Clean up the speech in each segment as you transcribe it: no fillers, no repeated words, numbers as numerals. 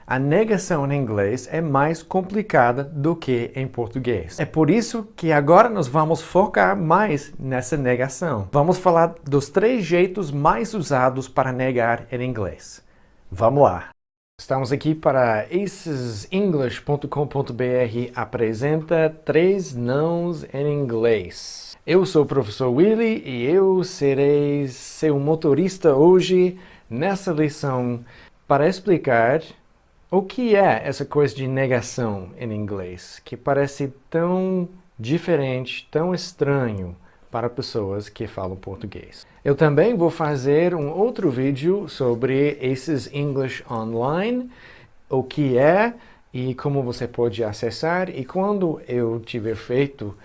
A negação em inglês é mais complicada do que em português. É por isso que agora nós vamos focar mais nessa negação. Vamos falar dos 3 jeitos mais usados para negar em inglês. Vamos lá! Estamos aqui para acesenglish.com.br apresenta 3 nãos em inglês. Eu sou o professor Willy e eu serei seu motorista hoje nessa lição para explicar o que é essa coisa de negação em inglês, que parece tão diferente, tão estranho para pessoas que falam português. Eu também vou fazer um outro vídeo sobre Aces English Online, o que é e como você pode acessar, e quando eu tiver feito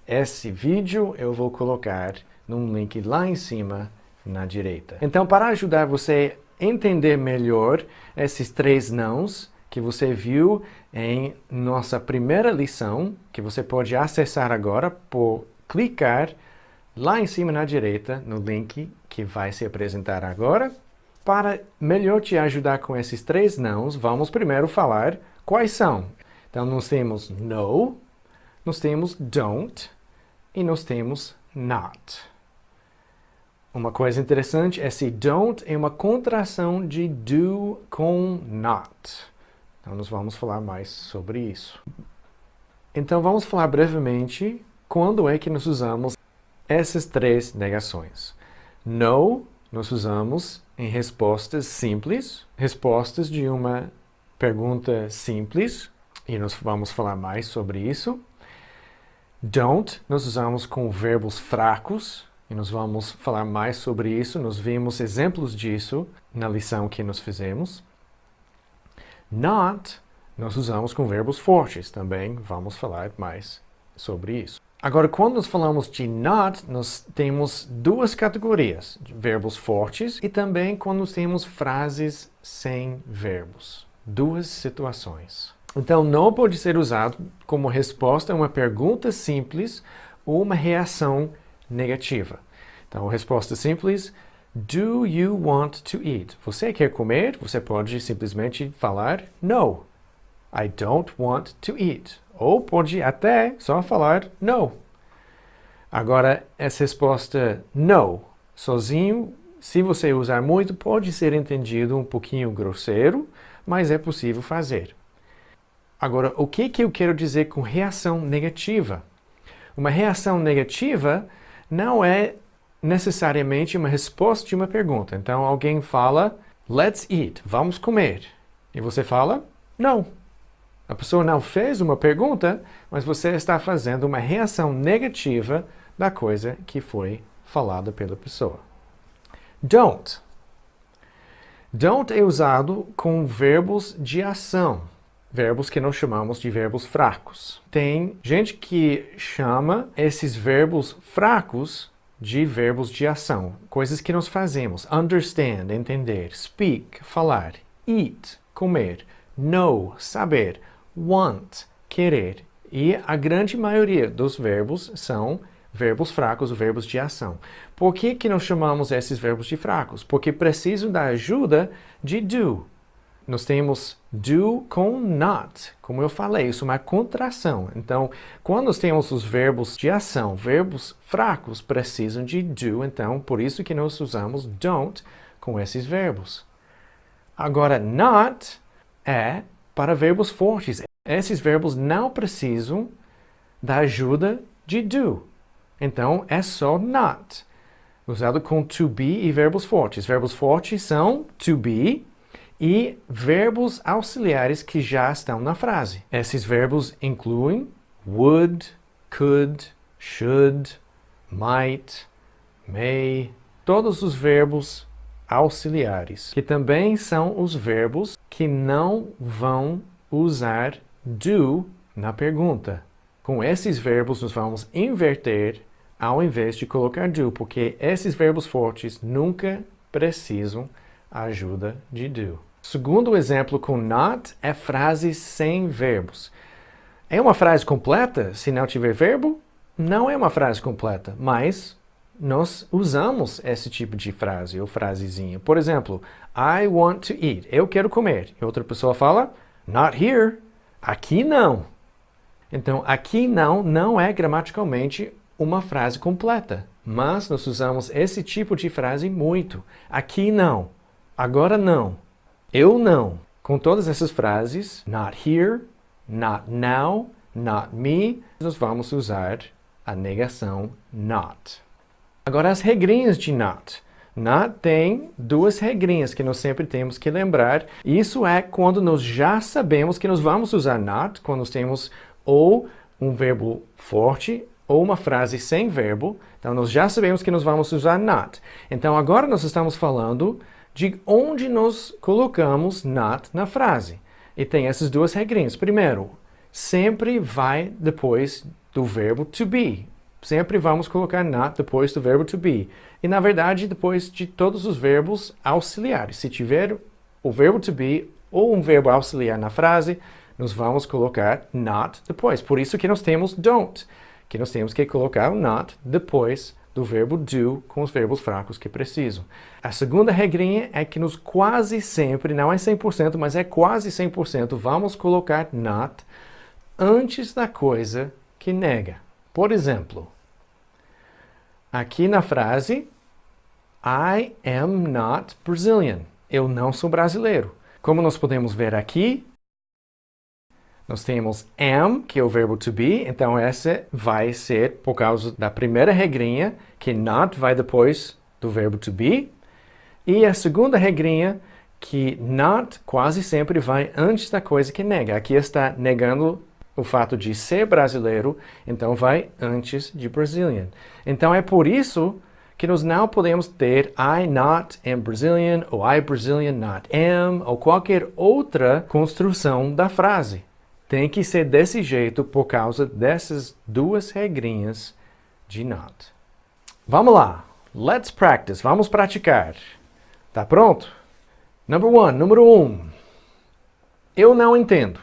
esse vídeo, eu vou colocar num link lá em cima na direita. Então, para ajudar você a entender melhor esses 3 nãos que você viu em nossa primeira lição, que você pode acessar agora por clicar lá em cima na direita, no link que vai se apresentar agora. Para melhor te ajudar com esses 3 nãos, vamos primeiro falar quais são. Então, nós temos no, nós temos don't e nós temos not. Uma coisa interessante, esse don't é uma contração de do com not. Então, nós vamos falar mais sobre isso. Então, vamos falar brevemente quando é que nós usamos essas 3 negações. No, nós usamos em respostas simples, respostas de uma pergunta simples, e nós vamos falar mais sobre isso. Don't, nós usamos com verbos fracos, e nós vamos falar mais sobre isso. Nós vimos exemplos disso na lição que nós fizemos. Not, nós usamos com verbos fortes, também vamos falar mais sobre isso. Agora, quando nós falamos de not, nós temos 2 categorias, verbos fortes e também quando nós temos frases sem verbos. 2 situações. Então, não pode ser usado como resposta a uma pergunta simples ou uma reação negativa. Então, resposta simples, do you want to eat? Você quer comer? Você pode simplesmente falar no, I don't want to eat. Ou pode até só falar no. Agora, essa resposta no, sozinho, se você usar muito, pode ser entendido um pouquinho grosseiro, mas é possível fazer. Agora, o que eu quero dizer com reação negativa? Uma reação negativa não é necessariamente uma resposta de uma pergunta. Então, alguém fala, let's eat, vamos comer. E você fala, não. A pessoa não fez uma pergunta, mas você está fazendo uma reação negativa da coisa que foi falada pela pessoa. Don't. Don't é usado com verbos de ação. Verbos que nós chamamos de verbos fracos. Tem gente que chama esses verbos fracos de verbos de ação. Coisas que nós fazemos. Understand, entender. Speak, falar. Eat, comer. Know, saber. Want, querer. E a grande maioria dos verbos são verbos fracos, verbos de ação. Por que nós chamamos esses verbos de fracos? Porque precisam da ajuda de do. Nós temos do com not. Como eu falei, isso é uma contração. Então, quando nós temos os verbos de ação, verbos fracos precisam de do. Então, por isso que nós usamos don't com esses verbos. Agora, not é para verbos fortes. Esses verbos não precisam da ajuda de do. Então, é só not. Usado com to be e verbos fortes. Verbos fortes são to be e verbos auxiliares que já estão na frase. Esses verbos incluem would, could, should, might, may, todos os verbos auxiliares, que também são os verbos que não vão usar do na pergunta. Com esses verbos, nós vamos inverter ao invés de colocar do, porque esses verbos fortes nunca precisam da ajuda de do. Segundo exemplo com not é frases sem verbos. É uma frase completa se não tiver verbo? Não é uma frase completa, mas nós usamos esse tipo de frase ou frasezinha. Por exemplo, I want to eat. Eu quero comer. E outra pessoa fala, not here. Aqui não. Então, aqui não é gramaticalmente uma frase completa. Mas nós usamos esse tipo de frase muito. Aqui não. Agora não. Eu não. Com todas essas frases, not here, not now, not me, nós vamos usar a negação not. Agora, as regrinhas de not. Not tem duas regrinhas que nós sempre temos que lembrar. Isso é quando nós já sabemos que nós vamos usar not, quando nós temos ou um verbo forte ou uma frase sem verbo. Então, nós já sabemos que nós vamos usar not. Então, agora nós estamos falando de onde nós colocamos not na frase. E tem essas duas regrinhas. Primeiro, sempre vai depois do verbo to be. Sempre vamos colocar not depois do verbo to be. E, na verdade, depois de todos os verbos auxiliares. Se tiver o verbo to be ou um verbo auxiliar na frase, nós vamos colocar not depois. Por isso que nós temos don't, que nós temos que colocar o not depois do verbo do com os verbos fracos que precisam. A segunda regrinha é que nós quase sempre, não é 100%, mas é quase 100%, vamos colocar not antes da coisa que nega. Por exemplo, aqui na frase, I am not Brazilian. Eu não sou brasileiro. Como nós podemos ver aqui, nós temos am, que é o verbo to be, então essa vai ser por causa da primeira regrinha, que not vai depois do verbo to be. E a segunda regrinha, que not quase sempre vai antes da coisa que nega. Aqui está negando o fato de ser brasileiro, então vai antes de Brazilian. Então é por isso que nós não podemos ter I not am Brazilian, ou I Brazilian not am, ou qualquer outra construção da frase. Tem que ser desse jeito por causa dessas duas regrinhas de not. Vamos lá. Let's practice. Vamos praticar. Tá pronto? Número 1. Eu não entendo.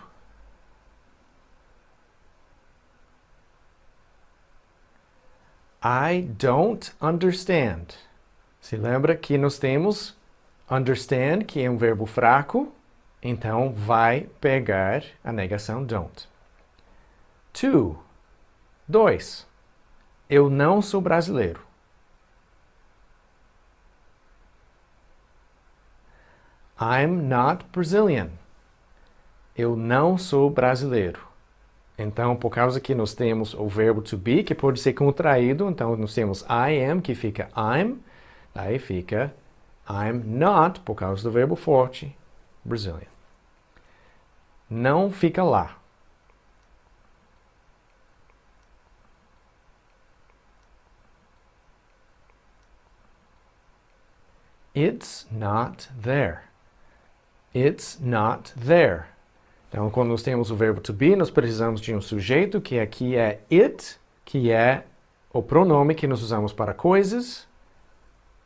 I don't understand. Se lembra que nós temos understand, que é um verbo fraco, então vai pegar a negação don't. 2. Eu não sou brasileiro. I'm not Brazilian. Eu não sou brasileiro. Então, por causa que nós temos o verbo to be, que pode ser contraído, então nós temos I am, que fica I'm, aí fica I'm not, por causa do verbo forte, Brazilian. Não fica lá. It's not there. It's not there. Então, quando nós temos o verbo to be, nós precisamos de um sujeito, que aqui é it, que é o pronome que nós usamos para coisas.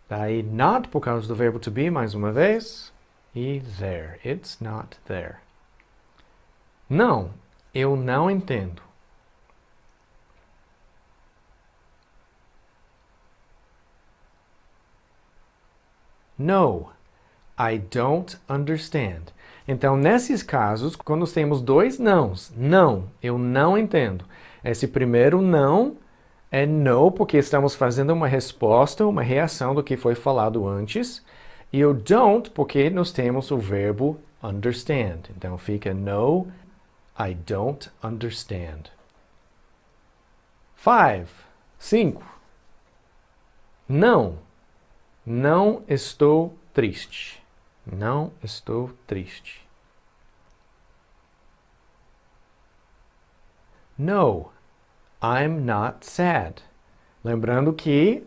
Daí, not, por causa do verbo to be, mais uma vez. E there. It's not there. Não, eu não entendo. No, I don't understand. Então, nesses casos, quando nós temos dois nãos, não, eu não entendo. Esse primeiro não é no, porque estamos fazendo uma resposta, uma reação do que foi falado antes. E o don't, porque nós temos o verbo understand. Então, fica no, I don't understand. 5. Não, não estou triste. Não estou triste. No, I'm not sad. Lembrando que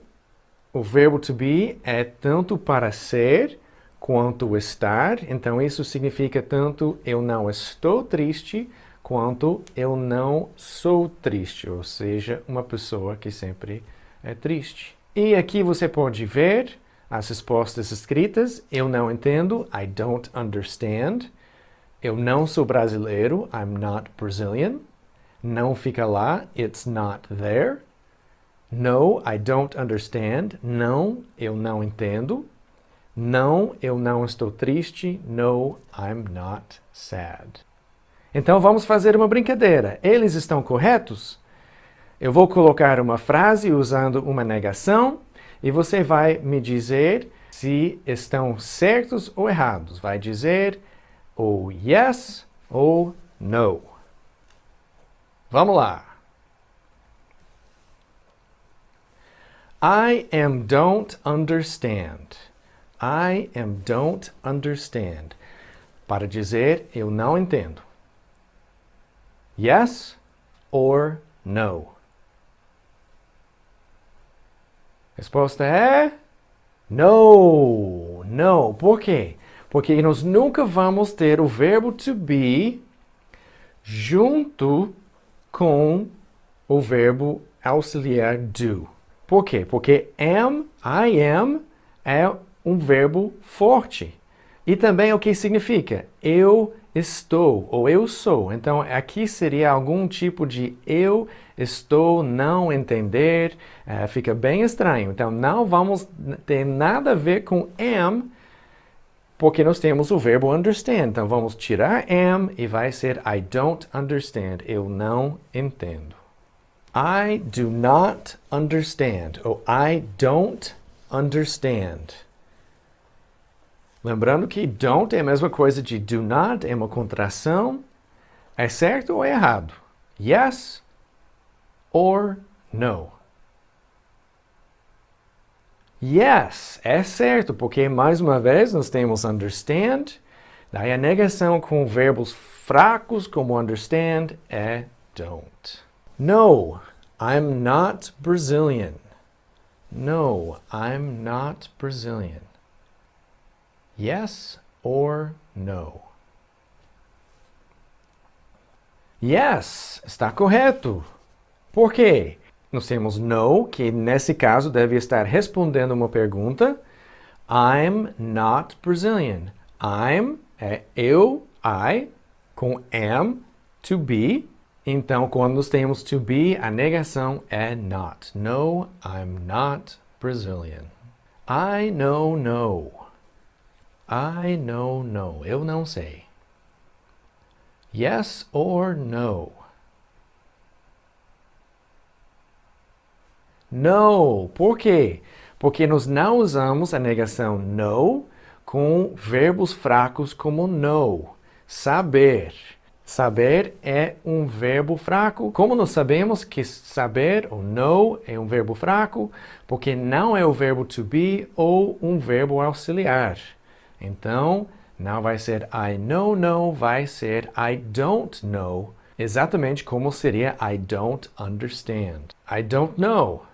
o verbo to be é tanto para ser quanto estar. Então, isso significa tanto eu não estou triste quanto eu não sou triste. Ou seja, uma pessoa que sempre é triste. E aqui você pode ver as respostas escritas. Eu não entendo. I don't understand. Eu não sou brasileiro. I'm not Brazilian. Não fica lá. It's not there. No, I don't understand. Não, eu não entendo. Não, eu não estou triste. No, I'm not sad. Então vamos fazer uma brincadeira. Eles estão corretos? Eu vou colocar uma frase usando uma negação e você vai me dizer se estão certos ou errados. Vai dizer ou yes ou no. Vamos lá. I am don't understand. I am don't understand. Para dizer eu não entendo. Yes or no? Resposta é no. No. Por quê? Porque nós nunca vamos ter o verbo to be junto com o verbo auxiliar do. Por quê? Porque I am é um verbo forte. E também o que significa? Eu estou ou eu sou. Então aqui seria algum tipo de eu estou, não entender. Fica bem estranho. Então não vamos ter nada a ver com am, porque nós temos o verbo understand. Então vamos tirar am e vai ser I don't understand. Eu não entendo. I do not understand ou I don't understand. Lembrando que don't é a mesma coisa de do not, é uma contração. É certo ou é errado? Yes or no? Yes, é certo, porque mais uma vez nós temos understand. Daí a negação com verbos fracos como understand é don't. No, I'm not Brazilian. No, I'm not Brazilian. Yes or no? Yes, está correto. Por quê? Nós temos no, que nesse caso deve estar respondendo uma pergunta. I'm not Brazilian. I'm é eu, I, com am, to be. Então, quando nós temos to be, a negação é not. No, I'm not Brazilian. I know no. I know no. Eu não sei. Yes or no? No. Por quê? Porque nós não usamos a negação no com verbos fracos como know. Saber. Saber é um verbo fraco. Como nós sabemos que saber ou know é um verbo fraco? Porque não é o verbo to be ou um verbo auxiliar. Então, não vai ser I know no, vai ser I don't know. Exatamente como seria I don't understand. I don't know.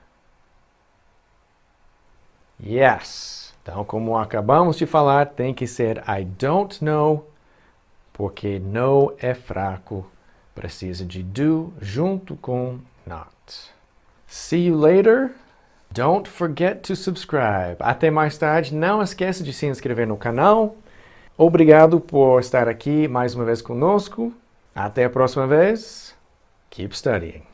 Yes. Então, como acabamos de falar, tem que ser I don't know, porque no é fraco. Precisa de do junto com not. See you later. Don't forget to subscribe. Até mais tarde. Não esqueça de se inscrever no canal. Obrigado por estar aqui mais uma vez conosco. Até a próxima vez. Keep studying.